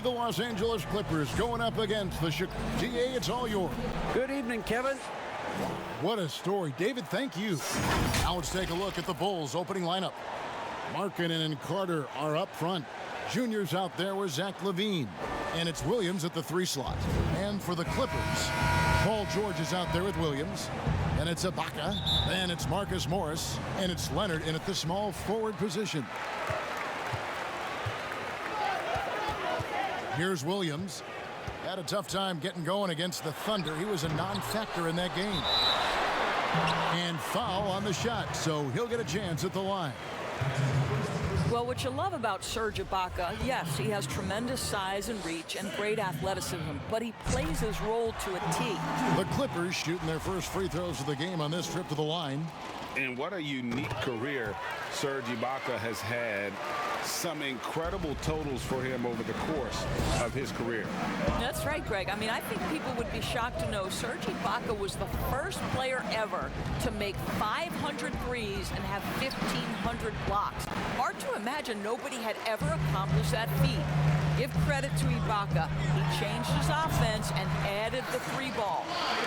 be the Los Angeles Clippers going up against the Chicago. GA, it's all yours. Good evening, Kevin. What a story. David, thank you. Now let's take a look at the Bulls' opening lineup. Markkanen and Carter are up front. Junior's out there with Zach LaVine. And it's Williams at the 3 slot. And for the Clippers, Paul George is out there with Williams. And it's Ibaka. Then it's Marcus Morris. And it's Leonard in at the small forward position. Here's Williams. Had a tough time getting going against the Thunder. He was a non-factor in that game. And foul on the shot, so he'll get a chance at the line. Well, what you love about Serge Ibaka, yes, he has tremendous size and reach and great athleticism, but he plays his role to a T. The Clippers shooting their first free throws of the game on this trip to the line. And what a unique career Serge Ibaka has had. Some incredible totals for him over the course of his career. That's right, Greg. I mean, I think people would be shocked to know Serge Ibaka was the first player ever to make 500 threes and have 1,500 blocks. Hard to imagine nobody had ever accomplished that feat. Give credit to Ibaka. He changed his offense and added the 3-ball.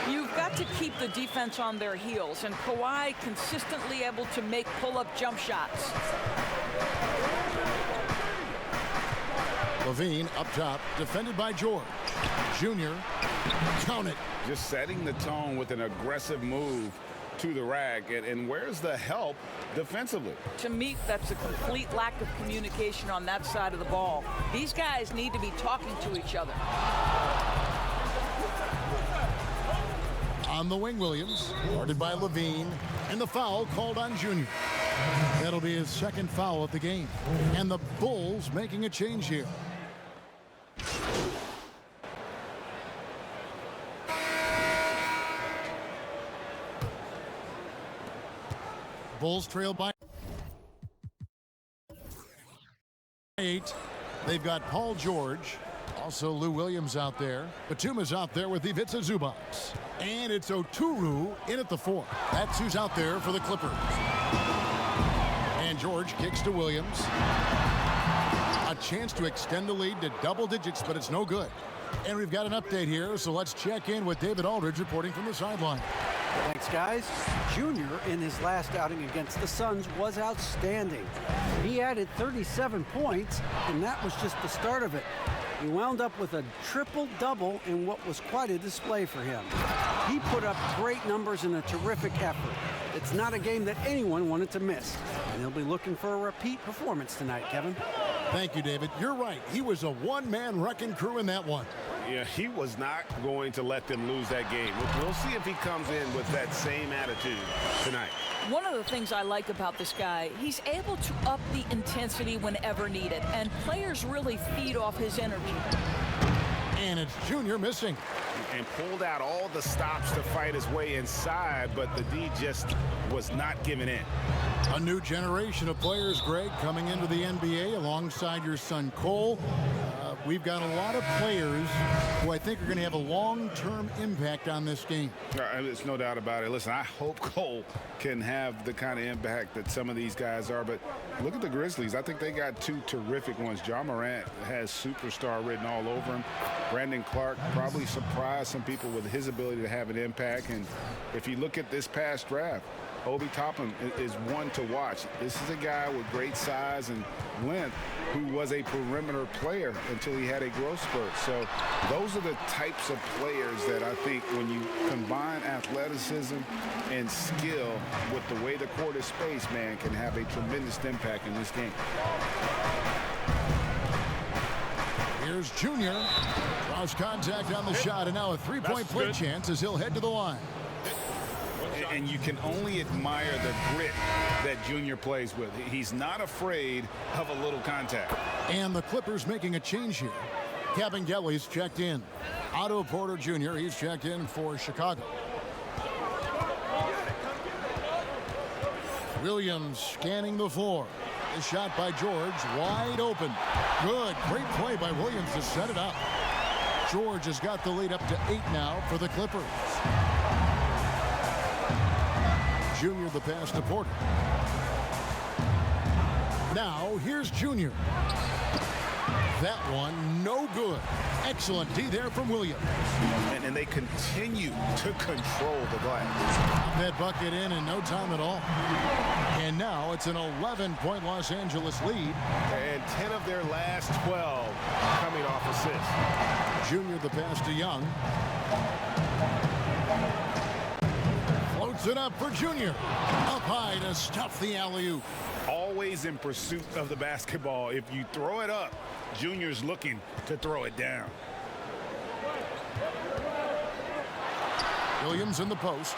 You've got to keep the defense on their heels, and Kawhi consistently able to make pull-up jump shots. LaVine up top, defended by George. Junior, count it. Just setting the tone with an aggressive move to the rack. And where's the help defensively? To me, that's a complete lack of communication on that side of the ball. These guys need to be talking to each other. On the wing, Williams, guarded by LaVine, and the foul called on Junior. That'll be his second foul of the game. And the Bulls making a change here. Bulls trail by 8. They've got Paul George. Also Lou Williams out there. Batuma's out there with Ivica Zubac. And it's Oturu in at the 4. That's who's out there for the Clippers. And George kicks to Williams. A chance to extend the lead to double digits, but it's no good. And we've got an update here, so let's check in with David Aldridge reporting from the sideline. Thanks, guys. Junior, in his last outing against the Suns, was outstanding. He added 37 points, and that was just the start of it. He wound up with a triple-double in what was quite a display for him. He put up great numbers in a terrific effort. It's not a game that anyone wanted to miss, and he'll be looking for a repeat performance tonight, Kevin. Thank you, David. You're right. He was a one-man wrecking crew in that one. Yeah, he was not going to let them lose that game. We'll see if he comes in with that same attitude tonight. One of the things I like about this guy, he's able to up the intensity whenever needed, and players really feed off his energy. And it's Junior missing. And pulled out all the stops to fight his way inside, but the D just was not giving in. A new generation of players, Greg, coming into the NBA alongside your son Cole. We've got a lot of players who I think are going to have a long-term impact on this game. There's no doubt about it. Listen, I hope Cole can have the kind of impact that some of these guys are, but look at the Grizzlies. I think they got 2 terrific ones. Ja Morant has superstar written all over him. Brandon Clark probably surprised some people with his ability to have an impact. And if you look at this past draft, Obi Toppin is one to watch. This is a guy with great size and length who was a perimeter player until he had a growth spurt. So those are the types of players that I think when you combine athleticism and skill with the way the court is spaced, man, can have a tremendous impact in this game. Here's Junior. Cross contact on the shot, and now a three-point play chance as he'll head to the line. And you can only admire the grit that Junior plays with. He's not afraid of a little contact. And the Clippers making a change here. Kevin Gelly's checked in. Otto Porter Jr., he's checked in for Chicago. Williams scanning the floor. The shot by George, wide open. Good, great play by Williams to set it up. George has got the lead up to 8 now for the Clippers. Junior the pass to Porter. Now here's Junior. That one, no good. Excellent D there from Williams. And they continue to control the glass. That bucket in no time at all. And now it's an 11-point Los Angeles lead. And 10 of their last 12 coming off assists. Junior the pass to Young. Floats it up for Junior. Up high to stuff the alley-oop. Always in pursuit of the basketball. If you throw it up, Junior's looking to throw it down. Williams in the post.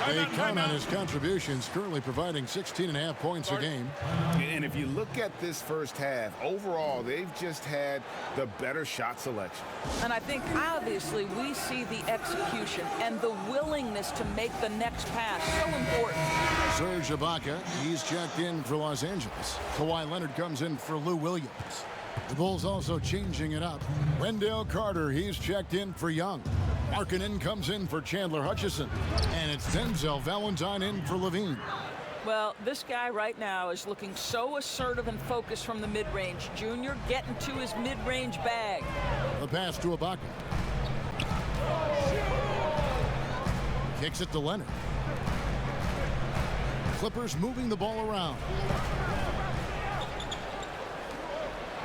They count on his contributions, currently providing 16.5 points a game. And if you look at this first half, overall, they've just had the better shot selection. And I think obviously we see the execution and the willingness to make the next pass so important. Serge Ibaka, he's checked in for Los Angeles. Kawhi Leonard comes in for Lou Williams. The Bulls also changing it up. Wendell Carter, he's checked in for Young. Markkanen comes in for Chandler Hutchison. And it's Denzel Valentine in for Levine. Well, this guy right now is looking so assertive and focused from the mid-range. Junior getting to his mid-range bag. The pass to Ibaka. Kicks it to Leonard. Clippers moving the ball around.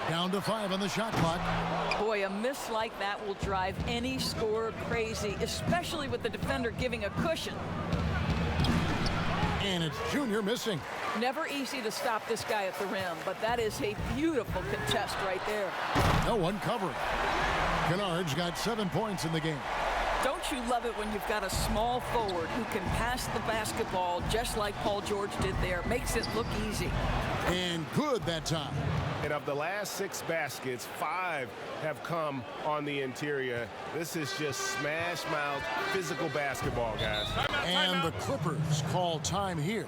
Down to 5 on the shot clock. Boy, a miss like that will drive any scorer crazy, especially with the defender giving a cushion. And it's Junior missing. Never easy to stop this guy at the rim, but that is a beautiful contest right there. No one covering. Kennard's got 7 points in the game. Don't you love it when you've got a small forward who can pass the basketball just like Paul George did there? Makes it look easy. And good that time. And of the last 6 baskets, 5 have come on the interior. This is just smash mouth physical basketball, guys. And the Clippers call time here.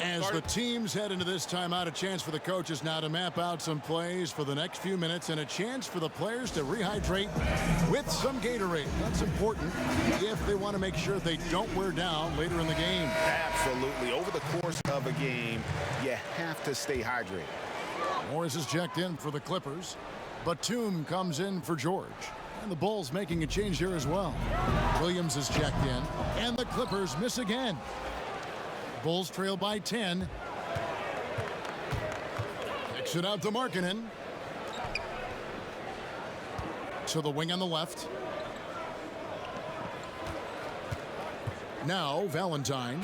As the teams head into this timeout, a chance for the coaches now to map out some plays for the next few minutes and a chance for the players to rehydrate with some Gatorade. That's important if they want to make sure they don't wear down later in the game. Absolutely. Over the course of a game, you have to stay hydrated. Morris is checked in for the Clippers. Batum comes in for George. And the Bulls making a change here as well. Williams is checked in. And the Clippers miss again. Bulls trail by 10. Kicks it out to Markkanen. To the wing on the left. Now Valentine.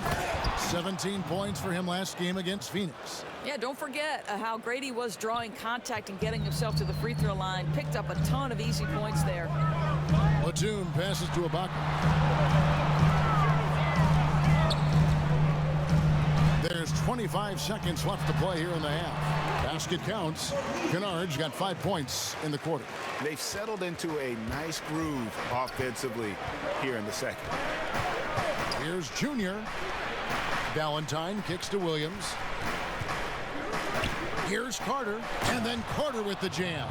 17 points for him last game against Phoenix. Yeah, don't forget how great he was drawing contact and getting himself to the free throw line. Picked up a ton of easy points there. Batum passes to Ibaka. There's 25 seconds left to play here in the half. Basket counts. Kennard's got 5 points in the quarter. They've settled into a nice groove offensively here in the second. Here's Junior. Valentine kicks to Williams. Here's Carter, and then Carter with the jam.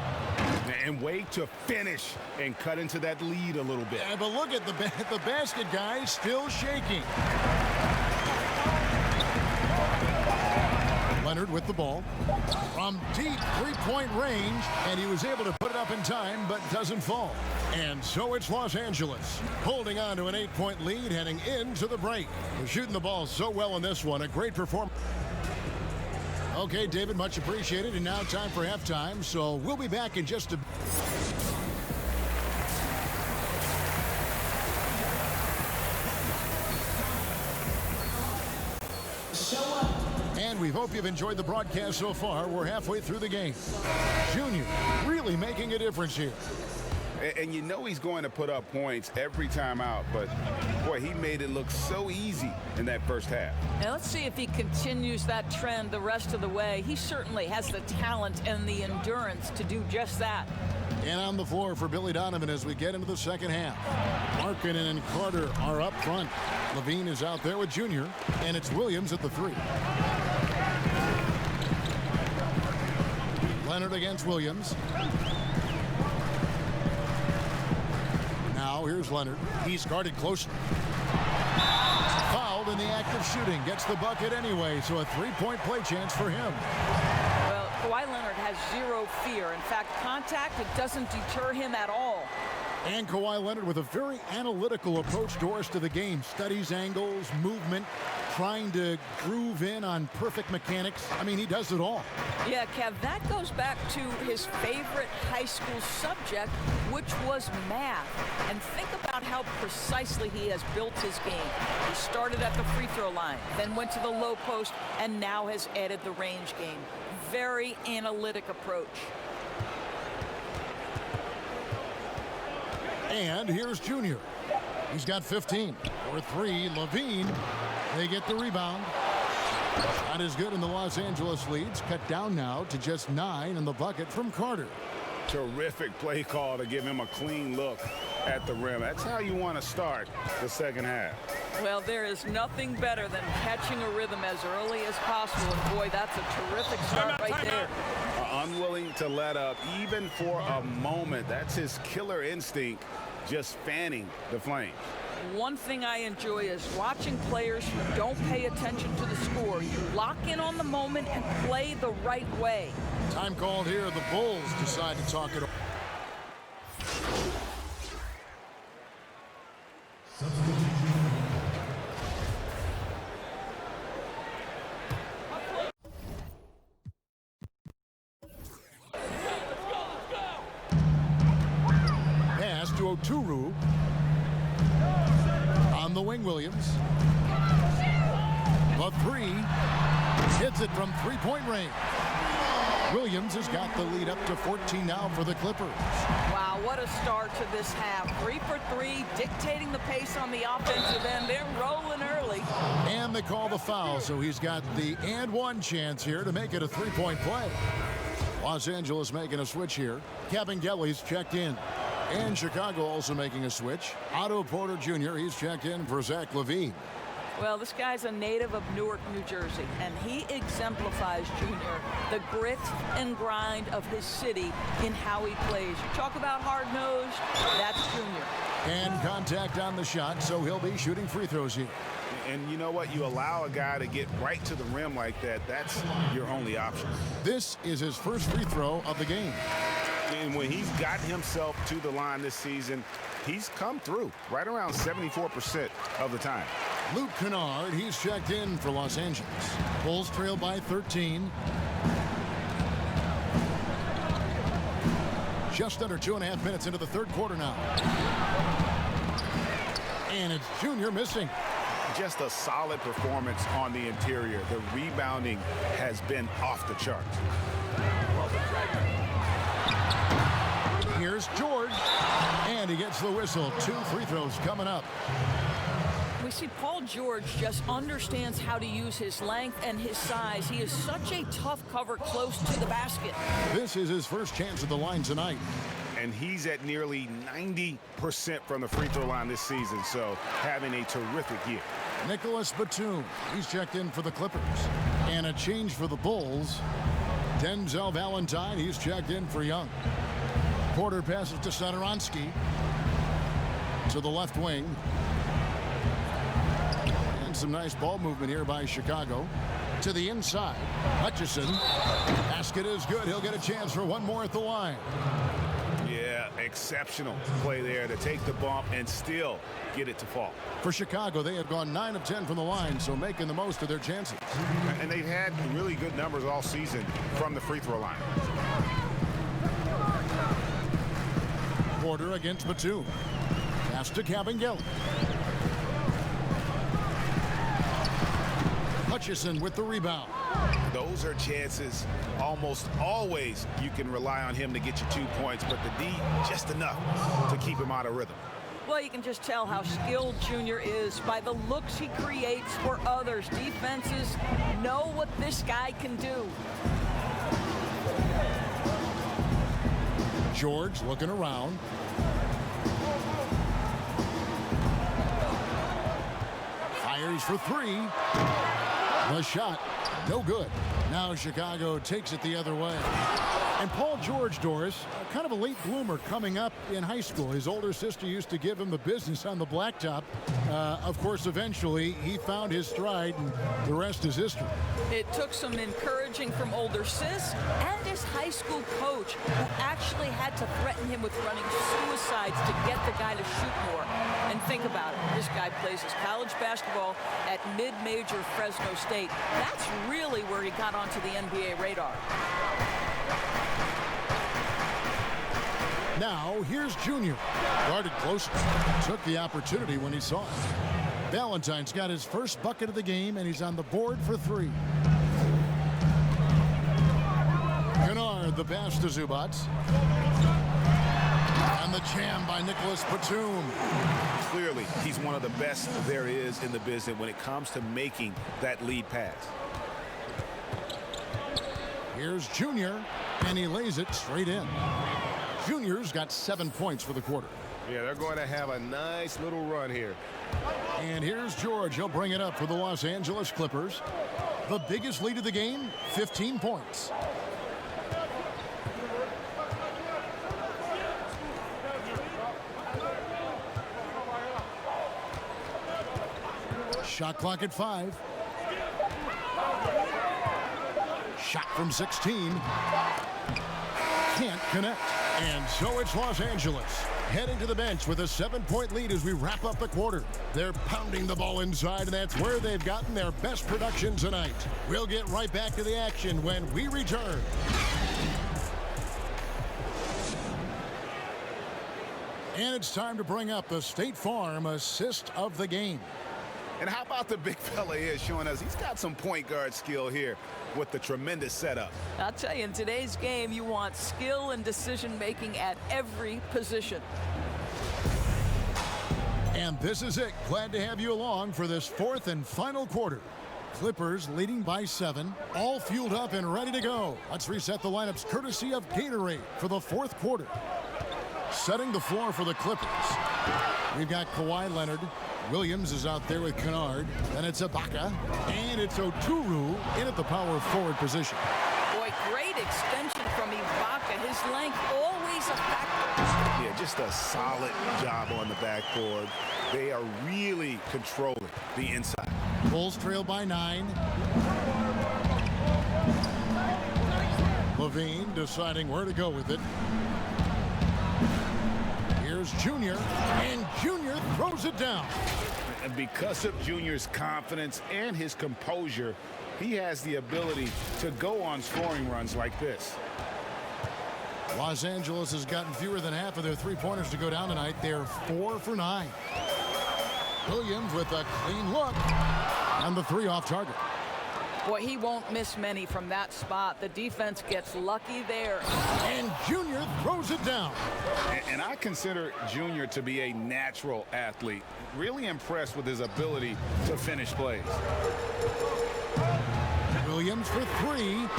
And wait to finish and cut into that lead a little bit. Yeah, but look at the basket guy still shaking. Leonard with the ball from deep three-point range, and he was able to put it up in time, but doesn't fall. And so it's Los Angeles holding on to an 8-point lead heading into the break. They're shooting the ball so well in this one. A great performance. Okay, David, much appreciated. And now time for halftime. So we'll be back in just a... And we hope you've enjoyed the broadcast so far. We're halfway through the game. Junior really making a difference here. And you know he's going to put up points every time out, but boy, he made it look so easy in that first half. Now let's see if he continues that trend the rest of the way. He certainly has the talent and the endurance to do just that. And on the floor for Billy Donovan as we get into the second half. Markkanen and Carter are up front. Levine is out there with Junior, and it's Williams at the 3. Leonard against Williams. Now here's Leonard. He's guarded closely. Fouled in the act of shooting. Gets the bucket anyway, so a 3-point play chance for him. Well, Kawhi Leonard has zero fear. In fact, contact, it doesn't deter him at all. And Kawhi Leonard with a very analytical approach, Doris, to the game. Studies angles, movement, trying to groove in on perfect mechanics. I mean, he does it all. Yeah, Kev, that goes back to his favorite high school subject, which was math. And think about how precisely he has built his game. He started at the free throw line, then went to the low post, and now has added the range game. Very analytic approach. And here's Junior. He's got 15. For three, Levine. They get the rebound. Shot is good, and the Los Angeles leads cut down now to just 9 in the bucket from Carter. Terrific play call to give him a clean look at the rim. That's how you want to start the second half. Well, there is nothing better than catching a rhythm as early as possible. And boy, that's a terrific start right there. Unwilling to let up even for a moment. That's his killer instinct, just fanning the flame. One thing I enjoy is watching players who don't pay attention to the score. You lock in on the moment and play the right way. Time called here. The Bulls decide to talk it over. Pass to Oturu. On the wing, Williams. The three. Hits it from three-point range. Williams has got the lead up to 14 now for the Clippers. Wow, what a start to this half. 3 for 3, dictating the pace on the offensive end. They're rolling early. And they call the foul, so he's got the and one chance here to make it a three-point play. Los Angeles making a switch here. Kevin Gelly's checked in. And Chicago also making a switch. Otto Porter Jr., he's checked in for Zach LaVine. Well, this guy's a native of Newark, New Jersey, and he exemplifies, Junior, the grit and grind of his city in how he plays. You talk about hard-nosed, that's Junior. And contact on the shot, so he'll be shooting free throws here. And you know what? You allow a guy to get right to the rim like that, that's your only option. This is his first free throw of the game. And when he's gotten himself to the line this season, he's come through right around 74% of the time. Luke Kennard, he's checked in for Los Angeles. Bulls trail by 13. Just under 2.5 minutes into the third quarter now. And it's Junior missing. Just a solid performance on the interior. The rebounding has been off the charts. Here's George, and he gets the whistle. 2 free throws coming up. We see Paul George just understands how to use his length and his size. He is such a tough cover close to the basket. This is his first chance at the line tonight. And he's at nearly 90% from the free throw line this season, so having a terrific year. Nicholas Batum, he's checked in for the Clippers. And a change for the Bulls. Denzel Valentine, he's checked in for Young. Porter passes to Satoransky. To the left wing. And some nice ball movement here by Chicago. To the inside. Hutchison. Basket is good. He'll get a chance for one more at the line. Yeah, exceptional play there to take the bump and still get it to fall. For Chicago, they have gone 9 of 10 from the line, so making the most of their chances. And they've had really good numbers all season from the free throw line. Porter against Batum. Pass to Kabengele. Hutchison with the rebound. Those are chances almost always you can rely on him to get you 2 points, but the D just enough to keep him out of rhythm. Well, you can just tell how skilled Junior is by the looks he creates for others. Defenses know what this guy can do. George looking around. Fires for 3. The shot, no good. Now Chicago takes it the other way. And Paul George, Doris, kind of a late bloomer coming up in high school. His older sister used to give him the business on the blacktop. Of course, eventually, he found his stride, and the rest is history. It took some encouraging from older sis and his high school coach, who actually had to threaten him with running suicides to get the guy to shoot more. And think about it. This guy plays his college basketball at mid-major Fresno State. That's really where he got onto the NBA radar. Now, here's Junior. Guarded closer. Took the opportunity when he saw it. Valentine's got his first bucket of the game, and he's on the board for three. Kennard, the pass to Zubats. And the jam by Nicholas Batum. Clearly, he's one of the best there is in the business when it comes to making that lead pass. Here's Junior, and he lays it straight in. Junior's got 7 points for the quarter. Yeah, they're going to have a nice little run here. And here's George. He'll bring it up for the Los Angeles Clippers. The biggest lead of the game, 15 points. Shot clock at 5. Shot from 16. Can't connect. And so it's Los Angeles heading to the bench with a 7-point lead as we wrap up the quarter. They're pounding the ball inside, and that's where they've gotten their best production tonight. We'll get right back to the action when we return. And it's time to bring up the State Farm assist of the game. And how about the big fella here showing us he's got some point guard skill here with the tremendous setup. I'll tell you, in today's game, you want skill and decision-making at every position. And this is it. Glad to have you along for this fourth and final quarter. Clippers leading by 7, all fueled up and ready to go. Let's reset the lineups courtesy of Gatorade for the fourth quarter. Setting the floor for the Clippers. We've got Kawhi Leonard. Williams is out there with Kennard. Then it's Ibaka. And it's Oturu in at the power forward position. Boy, great extension from Ibaka. His length always a factor. Yeah, just a solid job on the backboard. They are really controlling the inside. Bulls trail by 9. Levine deciding where to go with it. Here's Junior, and Junior throws it down. And because of Junior's confidence and his composure, he has the ability to go on scoring runs like this. Los Angeles has gotten fewer than half of their three-pointers to go down tonight. They're 4 for 9. Williams with a clean look, and the 3 off target. Boy, he won't miss many from that spot. The defense gets lucky there. And Junior throws it down. And I consider Junior to be a natural athlete. Really impressed with his ability to finish plays. Williams for 3.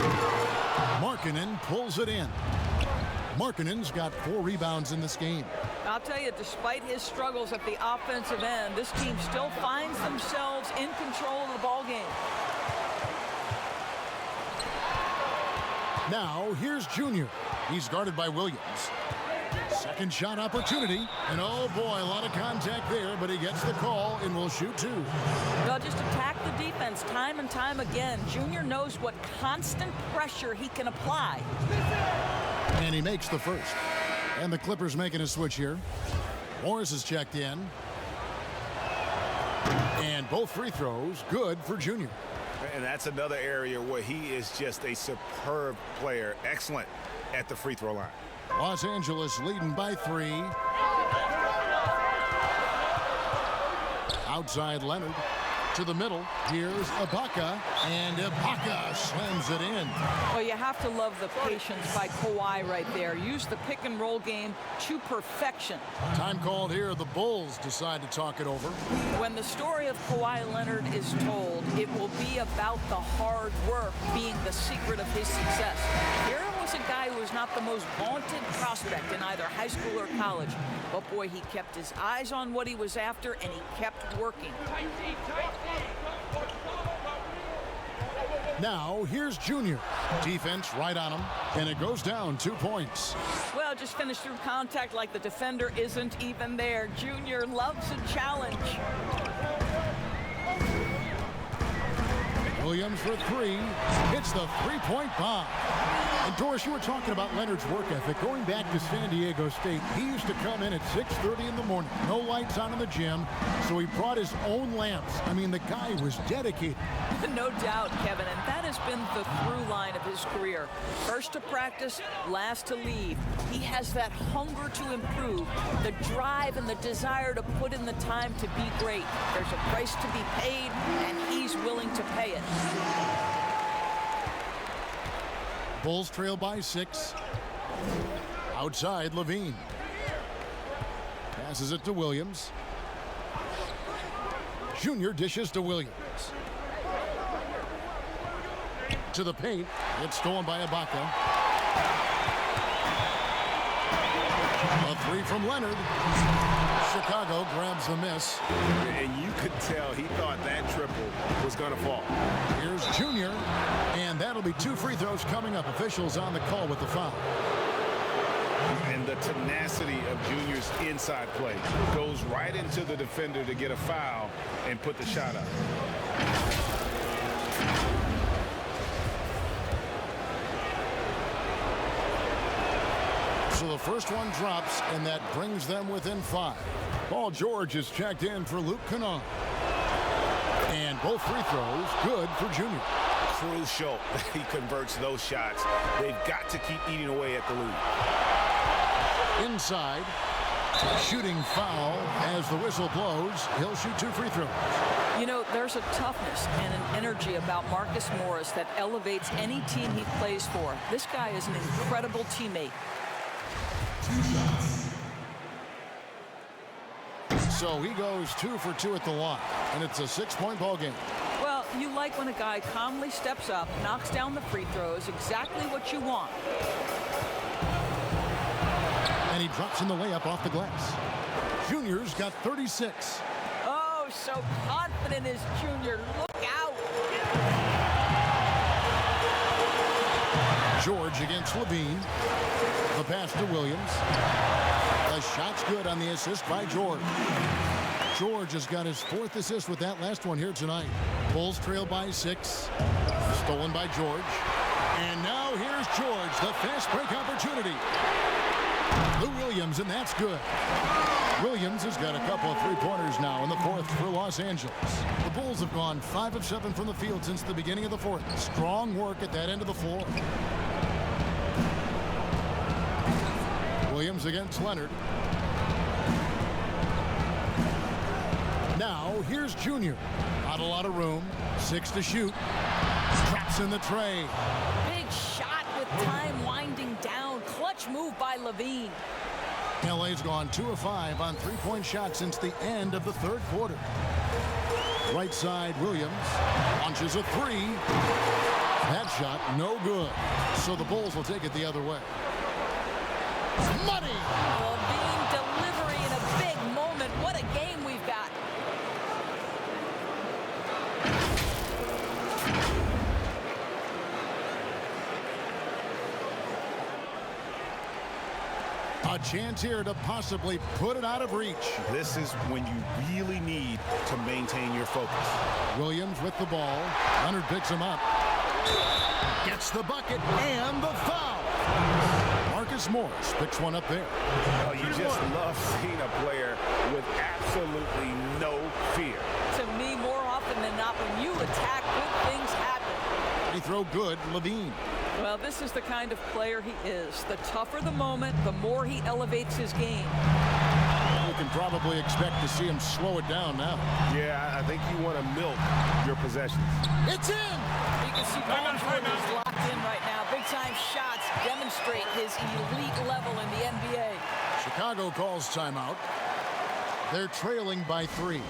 Markkanen pulls it in. Markkanen's got 4 rebounds in this game. I'll tell you, despite his struggles at the offensive end, this team still finds themselves in control of the ball game. Now, here's Junior. He's guarded by Williams. Second shot opportunity. And oh boy, a lot of contact there, but he gets the call and will shoot 2. Well, just attack the defense time and time again. Junior knows what constant pressure he can apply. And he makes the first. And the Clippers making a switch here. Morris is checked in. And both free throws good for Junior. And that's another area where he is just a superb player. Excellent at the free throw line. Los Angeles leading by 3. Outside Leonard to the middle. Here's Ibaka, and Ibaka slams it in. Well, you have to love the patience by Kawhi right there. Use the pick and roll game to perfection. Time called here. The Bulls decide to talk it over. When the story of Kawhi Leonard is told, it will be about the hard work being the secret of his success. Here was a guy who was not the most vaunted prospect in either high school or college. But boy, he kept his eyes on what he was after, and he kept working. Now, here's Junior. Defense right on him, and it goes down 2 points. Well, just finished through contact like the defender isn't even there. Junior loves a challenge. Williams for three. Hits the three-point bomb. And Doris, you were talking about Leonard's work ethic. Going back to San Diego State, he used to come in at 6:30 in the morning. No lights on in the gym, so he brought his own lamps. I mean, the guy was dedicated. No doubt, Kevin, and that has been the through line of his career. First to practice, last to leave. He has that hunger to improve, the drive and the desire to put in the time to be great. There's a price to be paid, and he's willing to pay it. Bulls trail by 6. Outside, Levine. Passes it to Williams. Junior dishes to Williams. To the paint. It's stolen by Ibaka. A three from Leonard. Chicago grabs the miss. And you could tell he thought that triple was going to fall. Here's Junior. And that'll be 2 free throws coming up. Officials on the call with the foul. And the tenacity of Junior's inside play goes right into the defender to get a foul and put the shot up. So the first one drops, and that brings them within 5. Paul George is checked in for Luke Kennard. And both free throws good for Junior. Crucial that he converts those shots. They've got to keep eating away at the lead. Inside, shooting foul as the whistle blows. He'll shoot 2 free throws. You know, there's a toughness and an energy about Marcus Morris that elevates any team he plays for. This guy is an incredible teammate. So he goes 2 for 2 at the line, and it's a 6-point ball game. Well, you like when a guy calmly steps up, knocks down the free throws, exactly what you want. And he drops in the layup off the glass. Junior's got 36. Oh, so confident is Junior. Look out. George against Levine. The pass to Williams. The shot's good on the assist by George. George has got his 4th assist with that last one here tonight. Bulls trail by 6. Stolen by George. And now here's George, the fast break opportunity. The Williams, and that's good. Williams has got a couple of three-pointers now in the 4th for Los Angeles. The Bulls have gone 5 of 7 from the field since the beginning of the 4th. Strong work at that end of the floor. Williams against Leonard. Now, here's Junior. Not a lot of room. 6 to shoot. Traps in the tray. Big shot with time winding down. Clutch move by Levine. LA's gone 2 of 5 on 3-point shots since the end of the 3rd quarter. Right side, Williams launches a 3. That shot, no good. So the Bulls will take it the other way. Money! Levine delivery in a big moment. What a game we've got. A chance here to possibly put it out of reach. This is when you really need to maintain your focus. Williams with the ball. Leonard picks him up. Gets the bucket and the foul. Marcus Morris picks one up there. Oh, you just love seeing a player with absolutely no fear. To me, more often than not, when you attack, good things happen. Free throw good, Levine. Well, this is the kind of player he is. The tougher the moment, the more he elevates his game. You can probably expect to see him slow it down now. Yeah, I think you want to milk your possessions. It's in! You can see Paul George is locked in right now. Big-time shots demonstrate his elite level in the NBA. Chicago calls timeout. They're trailing by 3.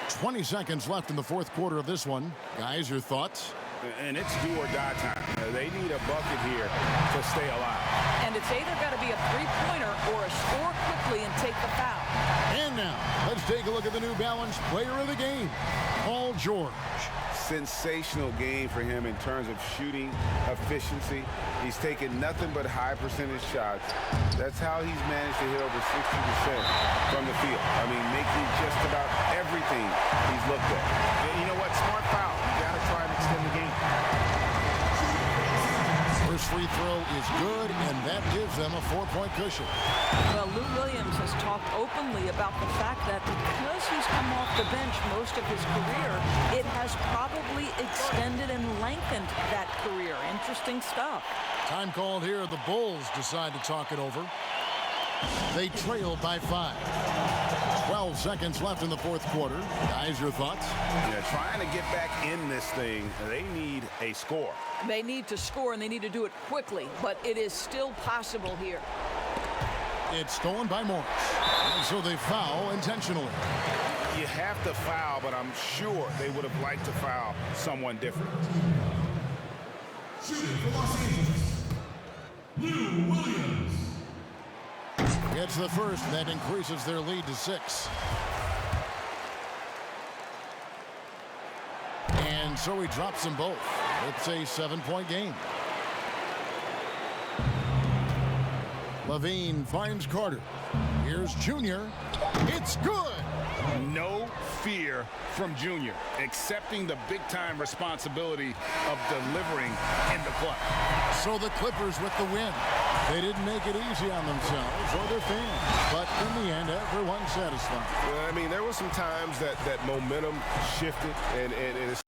20 seconds left in the 4th quarter of this one. Guys, your thoughts? And it's do or die time. They need a bucket here to stay alive. And it's either got to be a three-pointer or a score quickly and take the foul. And now, let's take a look at the New Balance player of the game, Paul George. sensational game for him in terms of shooting efficiency. He's taken nothing but high percentage shots. That's how he's managed to hit over 60% from the field. I mean, making just about everything he's looked at. And you know what? Smart foul. You got to try and extend the game. First free throw is good, and that gives them a 4-point cushion. Well, Lou Williams has talked openly about the fact that because he's come off the bench most of his career, it has probably extended and lengthened that career. Interesting stuff. Time called here. The Bulls decide to talk it over. They trail by 5. 12 seconds left in the fourth quarter. Guys, your thoughts? Yeah, trying to get back in this thing, they need a score. They need to score, and they need to do it quickly, but it is still possible here. It's stolen by Morris. And so they foul intentionally. You have to foul, but I'm sure they would have liked to foul someone different. Shooting for Los Angeles, Lou Williams. Gets the first, and that increases their lead to 6. And so he drops them both. It's a 7-point game. Levine finds Carter. Here's Junior. It's good. No fear from Junior, accepting the big-time responsibility of delivering in the clutch. So the Clippers with the win. They didn't make it easy on themselves or their fans, but in the end, everyone's satisfied. Well, I mean, there were some times that momentum shifted, and it's